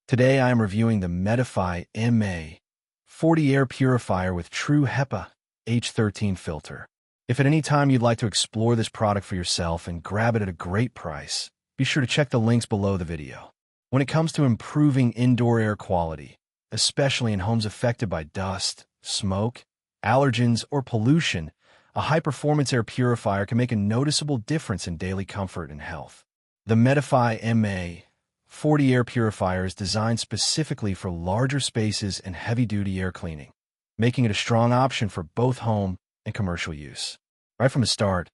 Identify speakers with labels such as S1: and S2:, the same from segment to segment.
S1: Today I am reviewing the Medify MA-40 Air Purifier with True HEPA H13 filter. If at any time you'd like to explore this product for yourself and grab it at a great price, be sure to check the links below the video. When it comes to improving indoor air quality, especially in homes affected by dust, smoke, allergens, or pollution, a high-performance air purifier can make a noticeable difference in daily comfort and health. The Medify MA-40 Air Purifier is designed specifically for larger spaces and heavy-duty air cleaning, making it a strong option for both home and commercial use. Right from the start,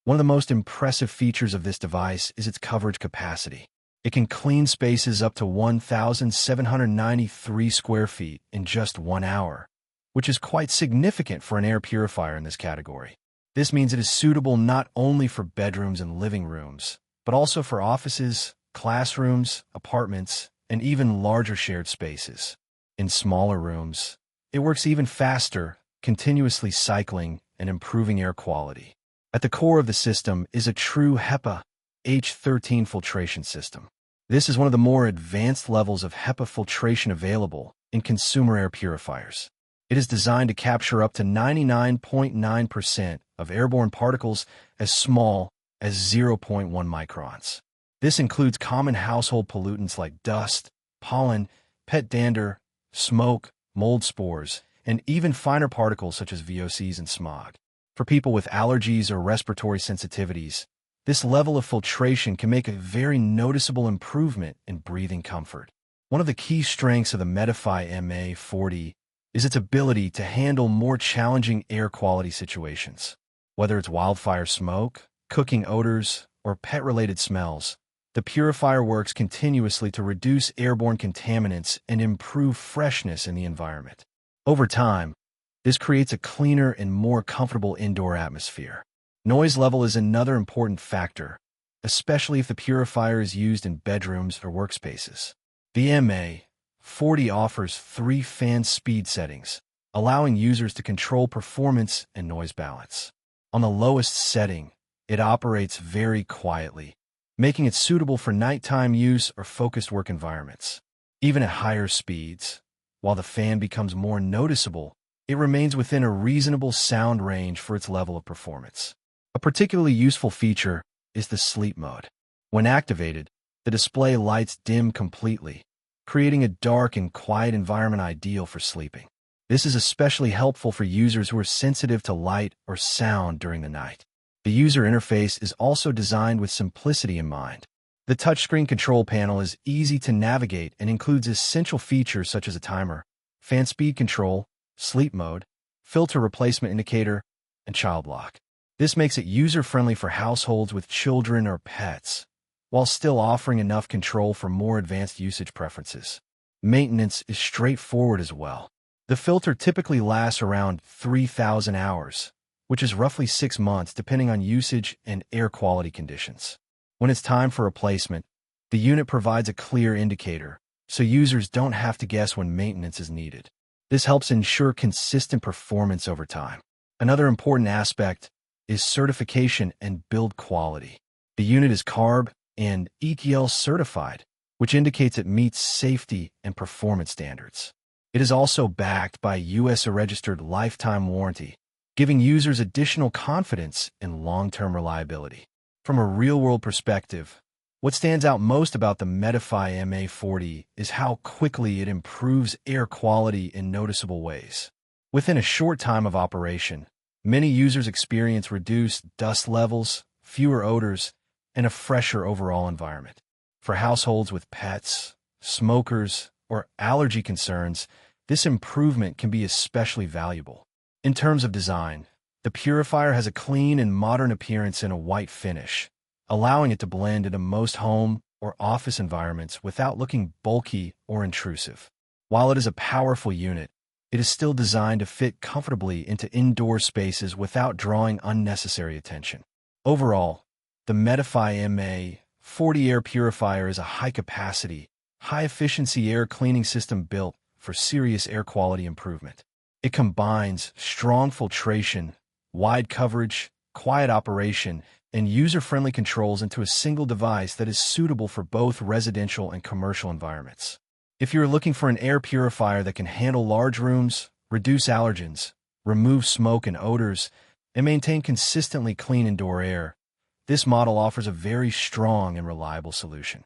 S1: one of the most impressive features of this device is its coverage capacity. It can clean spaces up to 1,793 square feet in just 1 hour, which is quite significant for an air purifier in this category. This means it is suitable not only for bedrooms and living rooms, but also for offices, classrooms, apartments, and even larger shared spaces. In smaller rooms, it works even faster, continuously cycling and improving air quality. At the core of the system is a True HEPA H13 filtration system. This is one of the more advanced levels of HEPA filtration available in consumer air purifiers. It is designed to capture up to 99.9% of airborne particles as small as 0.1 microns. This includes common household pollutants like dust, pollen, pet dander, smoke, mold spores, and even finer particles such as VOCs and smog. For people with allergies or respiratory sensitivities, this level of filtration can make a very noticeable improvement in breathing comfort. One of the key strengths of the Medify MA-40 is its ability to handle more challenging air quality situations. Whether it's wildfire smoke, cooking odors, or pet-related smells, the purifier works continuously to reduce airborne contaminants and improve freshness in the environment. Over time, this creates a cleaner and more comfortable indoor atmosphere. Noise level is another important factor, especially if the purifier is used in bedrooms or workspaces. The MA-40 offers 3 fan speed settings, allowing users to control performance and noise balance. On the lowest setting, it operates very quietly, making it suitable for nighttime use or focused work environments. Even at higher speeds, while the fan becomes more noticeable, it remains within a reasonable sound range for its level of performance. A particularly useful feature is the sleep mode. When activated, the display lights dim completely, creating a dark and quiet environment ideal for sleeping. This is especially helpful for users who are sensitive to light or sound during the night. The user interface is also designed with simplicity in mind. The touchscreen control panel is easy to navigate and includes essential features such as a timer, fan speed control, sleep mode, filter replacement indicator, and child lock. This makes it user-friendly for households with children or pets, while still offering enough control for more advanced usage preferences. Maintenance is straightforward as well. The filter typically lasts around 3,000 hours, which is roughly 6 months depending on usage and air quality conditions. When it's time for replacement, the unit provides a clear indicator, so users don't have to guess when maintenance is needed. This helps ensure consistent performance over time. Another important aspect is certification and build quality. The unit is CARB and ETL certified, which indicates it meets safety and performance standards. It is also backed by a US-registered lifetime warranty, giving users additional confidence in long-term reliability. From a real-world perspective, what stands out most about the Medify MA-40 is how quickly it improves air quality in noticeable ways. Within a short time of operation, many users experience reduced dust levels, fewer odors, and a fresher overall environment. For households with pets, smokers, or allergy concerns, this improvement can be especially valuable. In terms of design, the purifier has a clean and modern appearance in a white finish, allowing it to blend into most home or office environments without looking bulky or intrusive. While it is a powerful unit, it is still designed to fit comfortably into indoor spaces without drawing unnecessary attention. Overall, the Medify MA-40 Air Purifier is a high-capacity, high-efficiency air cleaning system built for serious air quality improvement. It combines strong filtration, wide coverage, quiet operation, and user-friendly controls into a single device that is suitable for both residential and commercial environments. If you're looking for an air purifier that can handle large rooms, reduce allergens, remove smoke and odors, and maintain consistently clean indoor air, this model offers a very strong and reliable solution.